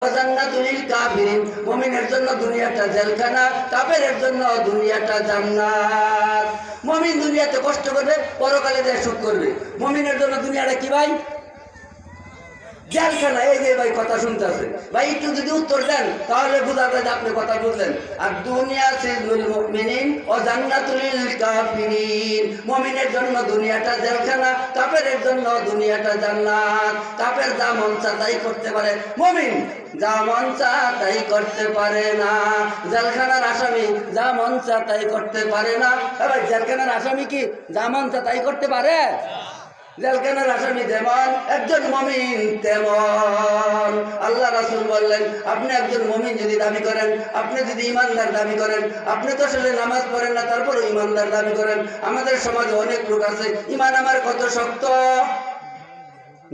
জান্নাতুল কাফিরিন, মুমিনের জন্য দুনিয়াটা জেলখানা, কাফেরের জন্য দুনিয়াটা জান্নাত। মুমিন দুনিয়াতে কষ্ট করবে, পরকালে যায় সুখ করবে। মুমিনের জন্য দুনিয়াটা কি ভাই? জেলখানা। এই যে ভাই কথা শুনতেছে ভাই, একটু যদি উত্তর দেন তাহলে বোঝা যায় যে আপনি কথা বুঝলেন। আর দুনিয়া সিজনুল মুমিনিন ও জান্নাতুল কাফিরিন, মুমিনের জন্য দুনিয়াটা জেলখানা, কাফেরের জন্য দুনিয়াটা জান্নাত। কাফের যা মন চায় তাই করতে পারে, মুমিন যা মন চায় তাই করতে পারে না। জেলখানার আসামি যা মন চায় তাই করতে পারে না। ভাই জেলখানার আসামি কি যা মন চায় তাই করতে পারে? জেলখানার আসামি যেমন একজন মুমিন তেমন। আল্লাহ রাসূল বললেন, আপনি একজন মুমিন যদি দাবি করেন, আপনি যদি ইমানদার দাবি করেন, আপনি তো আসলে নামাজ পড়েন না তারপরে ইমানদার দাবি করেন। আমাদের সমাজে অনেক লোক আছে, ইমান আমার কত শক্ত,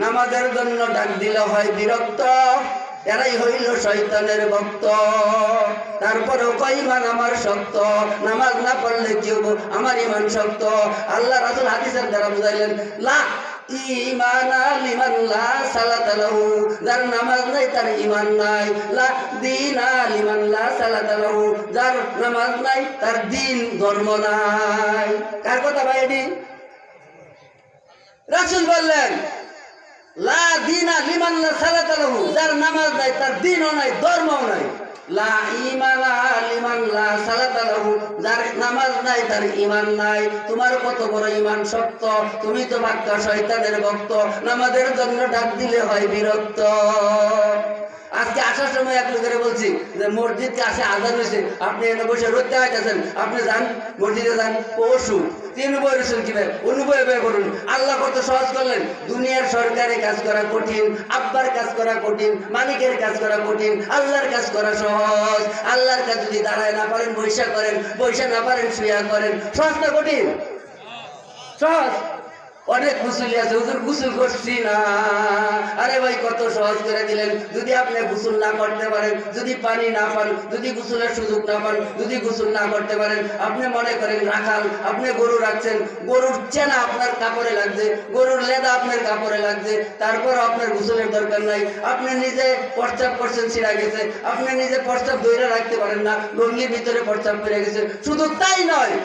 নামাজের জন্য ডাক দিলে হয় বিরক্ত, এরাই হইল শয়তানের ভক্ত। তারপরেও কয় ইমান আমার শক্ত, নামাজ না পড়লে কি হবো, আমার ইমান শক্ত। আল্লাহ রাসূল হাদিসের দ্বারা বুঝাইলেন, লা ঈমানা লিমান লা সালাতা লাহু, যার নামাজ নাই তার ঈমান নাই। লা দীনা লিমান লা সালাতা লাহু, যার নামাজ নাই তার দ্বীন ধর্ম নাই। কার কথা ভাই এটি? রাসূল বললেন, লা দীনা লিমান লা সালাতা লাহু, যার নামাজ নাই তার দ্বীনও নাই ধর্মও নাই। লা ঈমানা লিমান লা সালাতা লাহু, যার নামাজ নাই তার ঈমান নাই। তোমার কত বড় ঈমান শক্ত, তুমি তো বাক্কা শয়তানের ভক্ত, নামাজের জন্য ডাক দিলে হয় বিরক্ত। আজকে আসার সময় এক লোকের বলছি যে মসজিদকে আসে আজান হয়েছে, আপনি এনে বসে রোদতে আইতেছেন, আপনি যান মসজিদে যান, পশু অনুভব রয়েছেন কিভাবে অনুভব করুন। আল্লাহ কত সহজ করলেন। দুনিয়ার সরকারি কাজ করা কঠিন, আব্বার কাজ করা কঠিন, মালিকের কাজ করা কঠিন, আল্লাহর কাজ করা সহজ। আল্লাহর কাজ যদি দাঁড়ায় না পারেন বৈশা করেন, বৈশা না পারেন শুয়া করেন। সহজ না কঠিন? সহজ। অনেক গুসুলি আছে, হুজুর গুসুল করছি না। আরে ভাই কত সহজ করে দিলেন। যদি আপনি গুসুল না করতে পারেন, যদি পানি না পান, যদি গুসুলের সুযোগ না পান, যদি গুসুল না করতে পারেন, আপনি মনে করেন রাখাল, আপনি গরু রাখছেন, গরুর চেনা আপনার কাপড়ে লাগছে, গরুর লেদা আপনার কাপড়ে লাগছে, তারপর আপনার গুসুলের দরকার নাই। আপনি নিজে প্রস্তাব করছেন, ছিঁড়া গেছে, আপনি নিজে প্রস্তাব ধরে রাখতে পারেন না, লঙ্গির ভিতরে প্রস্তাব করে গেছে। শুধু তাই নয়,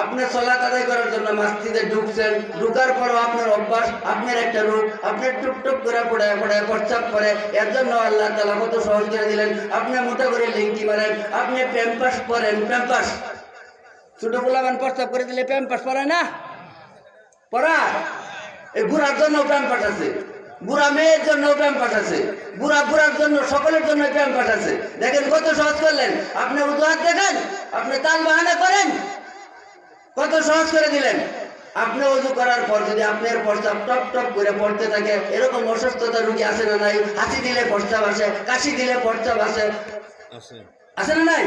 আপনি সালাত আদায় করার জন্য মসজিদে ঢুকছেন, ঢুকার পরও আপনার অভ্যাস, আপনার একটা রূপ, আপনি টুকটুক করে পড়ায় পড়ায় প্রস্তাব করে। এর জন্য আল্লাহ তাআলা কত সহজ করে দিলেন। আপনি মোটা করে লিঙ্কি মারেন, আপনি প্যাম্পাস পরেন, প্যাম্পাস ছোট গোলাবান প্রস্তাব করে দিলে প্যাম্পাস পরে না, পড়ায়। এই বুড়ার জন্য প্যাম্পাস আছে, বুড়া মেয়ের জন্য প্যাম্পাস আছে, বুড়ার জন্য, সকলের জন্য প্যাম্পাস আছে। দেখেন কত সহজ করলেন। আপনি উদাহরণ দেখেন, আপনি তাল বাহানা করেন, কত সহজ করে দিলেন। আপনি ওযু করার পর যদি আপনার প্রস্তাব টপ টপ করে পড়তে থাকে, এরকম অসুস্থতা রোগী আছে না নাই? হাসি দিলে প্রস্তাব আসে, কাশি দিলে প্রস্তাব আসে, আছে না নাই?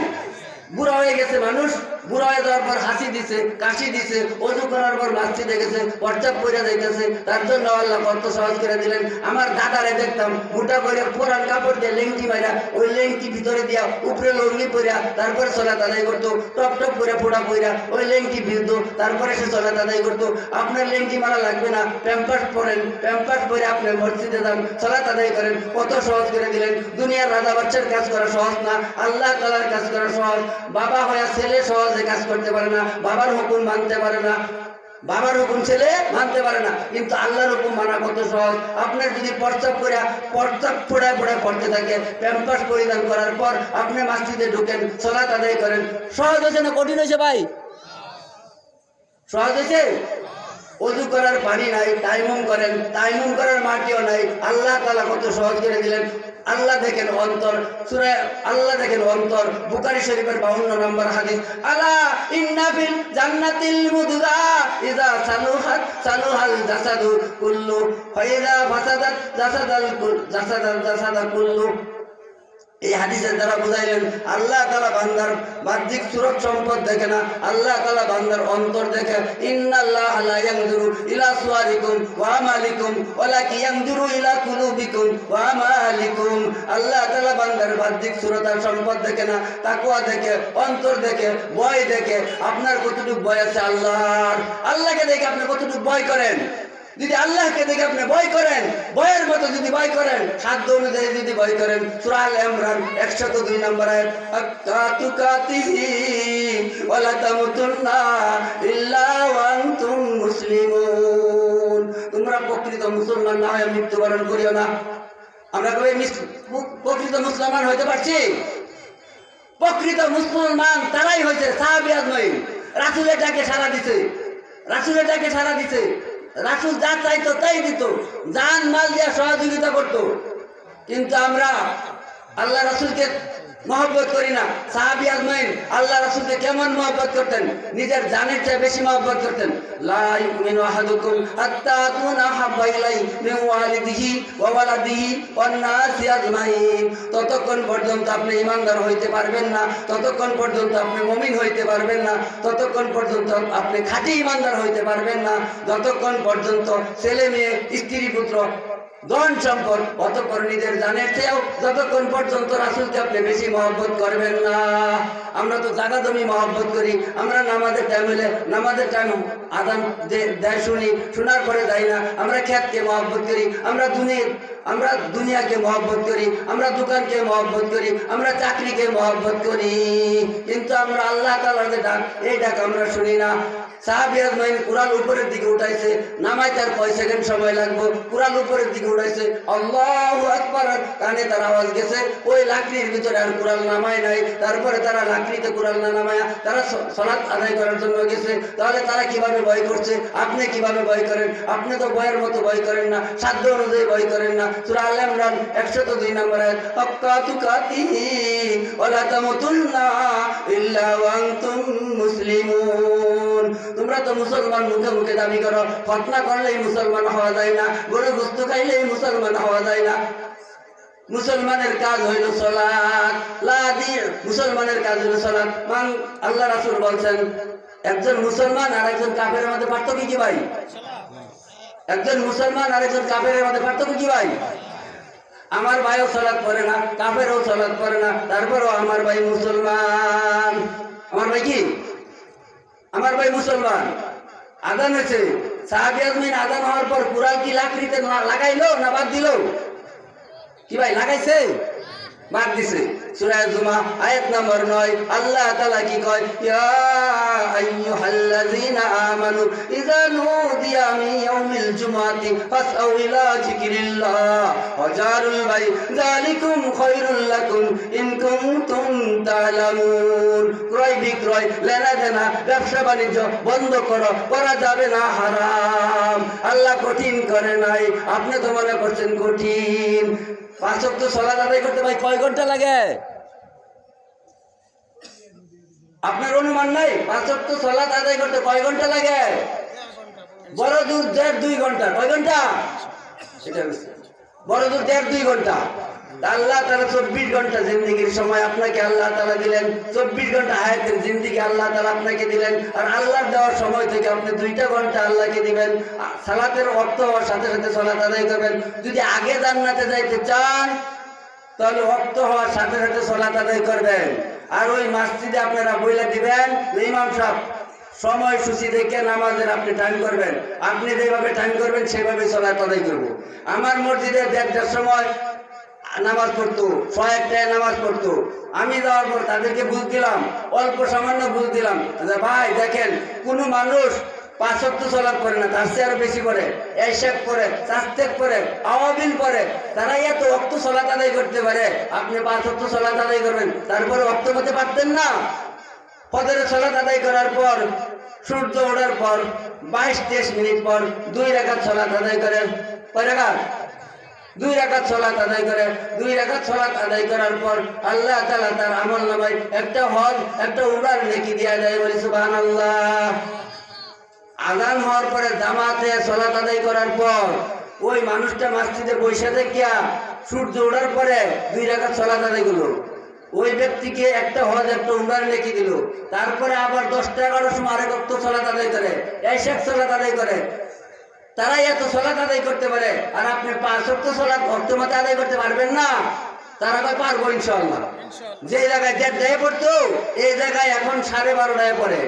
বুড়া হয়ে গেছে মানুষ, বুড়া হয়ে যাওয়ার পর হাসি দিছে, কাশি দিছে, ওযু করার পর মসজিদে গেছে, প্রস্তাব পড়ে যাইতেছে। তার জন্য আল্লাহ কত সহজ করে দিলেন। আমার দাদারে দেখতাম মোটা করে পুরান কাপড় দিয়ে লেংটি মারা, ওই লেংটি ভিতরে দিয়া উপরে লঙ্গি পরিয়া তারপরে সালাত আদায় করতো, টপ টপ করে ফোড়া পইরা ওই লেংটি ভিজতো, তারপরে সে সালাত আদায় করতো। আপনার লেংটি মারা লাগবে না, প্যাম্পাস পরেন, প্যাম্পাস পরে আপনি মসজিদে যান, সালাত আদায় করেন। কত সহজ করে দিলেন। দুনিয়ার রাজা বাচ্চার কাজ করা সহজ না, আল্লাহ তাআলার কাজ করা সহজ। বাবা হয়ে ছেলে সহজে কাজ করতে পারে না, বাবার হুকুম মানতে পারে না, বাবার হুকুম ছেলে মানতে পারে না, কিন্তু আল্লাহর হুকুম মানা কত সহজ। আপনার যদি প্রস্তাব করে প্রস্তাব ফোড়ায় ফোড়ায় পড়তে থাকে, প্যাম্পাস পরিধান করার পর আপনি মসজিদে ঢুকেন, সালাত আদায় করেন। সহজ হয়েছে না কঠিন হয়েছে ভাই? সহজ হয়েছে। ওযু করার পানি নাই, তায়াম্মুম করেন, তায়াম্মুম করার মাটিও নাই। আল্লাহ তাআলা কত সহজ করে দিলেন। আল্লাহ দেখেন অন্তর, সূরা আল্লাহ দেখেন অন্তর, বুখারী শরীফের 52 নম্বর হাদিস, আলা ইন্না ফিল জান্নাতিল মুদগা ইযা সালুহাত সালুহাল জাসাদু কুল্লু ওয়া ইযা ফাসাদাত জাসাদাল কুল্লু। এই হাদিসের দ্বারা বুঝাইলেন আল্লাহ তাআলা বান্দার বাহ্যিক সুরত সম্পদ দেখে না, আল্লাহ তাআলা বান্দার অন্তর দেখে। ইন্নাল্লাহা লা ইয়ানজুরু ইলা সুওয়ারিকুম ওয়া আমালিকুম ওয়ালাকিন ইয়ানজুরু ইলা কুলুবিকুম ওয়া আমালিকুম। আল্লাহ তাআলা বান্দার বাহ্যিক সুরত আর সম্পদ দেখে না, তাকওয়া দেখে, অন্তর দেখে, ভয় দেখে। আপনার কতটুকু ভয় আছে আল্লাহর, আল্লাহকে দেখে আপনি কতটুকু ভয় করেন। যদি আল্লাহকে দেখে আপনি ভয় করেন, ভয়ের মতো যদি ভয় করেন, সাধ্য অনুযায়ী যদি ভয় করেন, সূরা আল ইমরান 102 নম্বর আয়াত, হাক্কা তুকাতিহি ওয়ালা তামুতুন্না ইল্লা ওয়া আনতুম মুসলিমুন। তোমরা প্রকৃত মুসলমান না হয়ে মৃত্যুবরণ করিও না। আমরা কবে প্রকৃত মুসলমান হইতে পারছি? প্রকৃত মুসলমান তারাই হয়েছে সাহাবী আজমাইন। রাসূলের ডাকে সাড়া দিছে, রাসূলের ডাকে সাড়া দিছে। রাসূল যা চাইতো তাই দিত, জান মাল দিয়ে সহযোগিতা করত। কিন্তু আমরা আল্লাহ রাসূলকে মহব্বত করি না। সাহাবী আজমাইন আল্লাহ রাসূলকে কেমন মহব্বত করতেন? নিজের জানের চেয়ে বেশি মহব্বত করতেন। লা ইউমিনু আহাদুকুম হাত্তা আকুনা হাব্বা ইলাইহি মিন ওয়ালিদিহি ওয়া ওয়ালাদিহি ওয়ান নাসি আজমাইন। ততক্ষণ পর্যন্ত আপনি ঈমানদার হইতে পারবেন না, ততক্ষণ পর্যন্ত আপনি মুমিন হইতে পারবেন না, ততক্ষণ পর্যন্ত আপনি খাঁটি ঈমানদার হইতে পারবেন না, যতক্ষণ পর্যন্ত ছেলে মেয়ে স্ত্রী পুত্র ধন সম্পদ অতঃপর নিজের জানের চেয়েও যতক্ষণ পর্যন্ত রাসূলকে আপনি বেশি মহব্বত করবেন না। আমরা তো জাগা জমি মহব্বত করি, আমরা নামাজের টাইম হলে নামাজের টাইম আযান দেয় শুনি, শোনার পরে যাই না। আমরা খেতকে মহব্বত করি, আমরা দুনিয়াকে মহব্বত করি, আমরা দোকানকে মহব্বত করি, আমরা চাকরিকে মহব্বত করি, কিন্তু আমরা আল্লাহ তাআলার যে ডাক, এই ডাক আমরা শুনি না। সাহাবী আজমাইন কুরআন উপরের দিকে উঠাইছে, নামাইতে আর কয় সেকেন্ড সময় লাগবে, কুরআন উপরের দিকে উঠাইছে, আল্লাহু আকবার, কানে তার আওয়াজ গেছে, ওই লাকড়ির ভিতরে আর কুরআন নামায় নাই। তারপরে তারা লাকড়িতে কুরআন না নামায়া তারা সালাত আদায় করার জন্য গেছে। তাহলে তারা কিভাবে ভয় করছে? আপনি কিভাবে ভয় করেন? আপনি তো ভয়ের মতো ভয় করেন না, সাধ্য অনুযায়ী ভয় করেন না। সূরা আল ইমরান 102 নম্বর আয়াত, হাক্কা তুকাতিহি ওয়ালা তামুতুন্না ইল্লা ওয়া আনতুম মুসলিমুন। তোমরা তো মুসলমান মুখে মুখে দাবি করো, খতনা করলেই মুসলমান হওয়া যায় না, গরু গোশত খাইলেই মুসলমান হওয়া যায় না। মুসলমানের কাজ হইল সালাত, মুসলমানের কাজ হইল সালাত। আল্লাহ রাসূল বলছেন, একজন মুসলমান আর একজন কাফেরের মধ্যে পার্থক্য কি ভাই? একজন মুসলমান আর একজন কাফেরের মধ্যে পার্থক্য কি ভাই? আমার ভাইও সালাত পড়ে না, কাফেরও সালাত পড়ে না, তারপরও আমার ভাই মুসলমান। আমার ভাই কি? আমার ভাই মুসলমান। আযান হয়েছে, সাহাবী আজমাইন আযান হওয়ার পর কুরআন কি লাকড়িতে লাগাইলো না বাদ দিল? কি ভাই লাগাইছে? বাদ দিছে। সূরা জুমা আয়াত নম্বর 9 আল্লাহ তাআলা কি কয়? ইয়া আইয়ুহাল্লাযীনা আমানু ইযা নুদিয়া মিন ইয়াউমিল জুমআতি ফাসআউ ইলা যিকরিল্লাহ ওয়া জারুল বাই যালিকুম খায়রুল লাকুম ইন কুনতুম তা'লামুন। ক্রয় বিক্রয়, লেনা দেনা, ব্যবসা বাণিজ্য বন্ধ করো, করা যাবে না, হারাম। আল্লাহ কঠিন করে নাই, আপনি তো মনে করছেন কঠিন। 5 ওয়াক্ত সালাত আদায় করতে ভাই কয় ঘন্টা লাগে? আপনার অনুমান নাই? 5 ওয়াক্ত সালাত আদায় করতে কয় ঘন্টা লাগে? বড় দূর 1.5-2 ঘন্টা। কয় ঘন্টা? সেটা বড় দূর 1.5-2 ঘন্টা। আল্লাহ তাআলা 24 ঘন্টা জিন্দেগির সময় আপনাকে আল্লাহ তাআলা দিলেন, 24 ঘন্টা হায়াতের জিন্দেগি আল্লাহ তাআলা আপনাকে দিলেন। আর আল্লাহর দেওয়ার সময় থেকে আপনি 2টা ঘন্টা আল্লাহকে দিবেন। সালাতের ওয়াক্ত হওয়ার সাথে সাথে সালাত আদায় করবেন। যদি আগে জান্নাতে যাইতে চান তাহলে ওয়াক্ত হওয়ার সাথে সাথে সালাত আদায় করবেন। আর ওই মসজিদে আপনারা বইলা দিবেন, ইমাম সাহেব সময়সূচি দেখে নামাজের আপনি টাইম করবেন, আপনি যেভাবে টাইম করবেন সেভাবে সালাত আদায় করব। আমার মসজিদে 1:30টার সময় নামাজ পড়তো, 1:00টায় নামাজ পড়তো। আমি যাওয়ার পর তাদেরকে বুঝ দিলাম, অল্প সামান্য বুঝ দিলাম, ভাই দেখেন কোন মানুষ 5 ওয়াক্ত সালাত পড়ে না, তার চেয়ে আরো বেশি পড়ে, এশাক পড়ে, তাসবিহ পড়ে, আওয়াবিল পড়ে, তারা এত ওয়াক্ত সালাত আদায় করতে পারে। আপনি 5 ওয়াক্ত সালাত আদায় করবেন, তারপরে ওয়াক্ত মতে পারতেন না। ফজরের সালাত আদায় করার পর সূর্য ওঠার পর 22-23 মিনিট পর 2 রাকাত সালাত আদায় করেন। কয় রাকাত? 2 রাকাত সালাত আদায় করে। 2 রাকাত সালাত আদায় করার পর আল্লাহ তাআলা তার আমলনামায় একটা হজ, একটা উমরার নেকি দিয়া দেয়। বলি সুবহানাল্লাহ। আযান হওয়ার পরে জামাতে সালাত আদায় করার পর ওই মানুষটা মসজিদে বসে দেখিয়া সূর্য ওঠার পরে 2 রাকাত সালাত আদায় করলো, ওই ব্যক্তিকে একটা হজ, একটা উমরার নেকি দিল। তারপরে আবার 10টা-11টার সময় আরেক ওয়াক্ত সালাত আদায় করে, এশাক সালাত আদায় করে। তারা এত সালাত আদায় করতে পারে, আর আপনি 5 ওয়াক্ত সালাত ওয়াক্ত মতে আদায় করতে পারবেন না? তারা পারবো ইনশাআল্লাহ। যে জায়গায় 1:30টায় পড়তো এই জায়গায় এখন 12:30টায় পড়ে।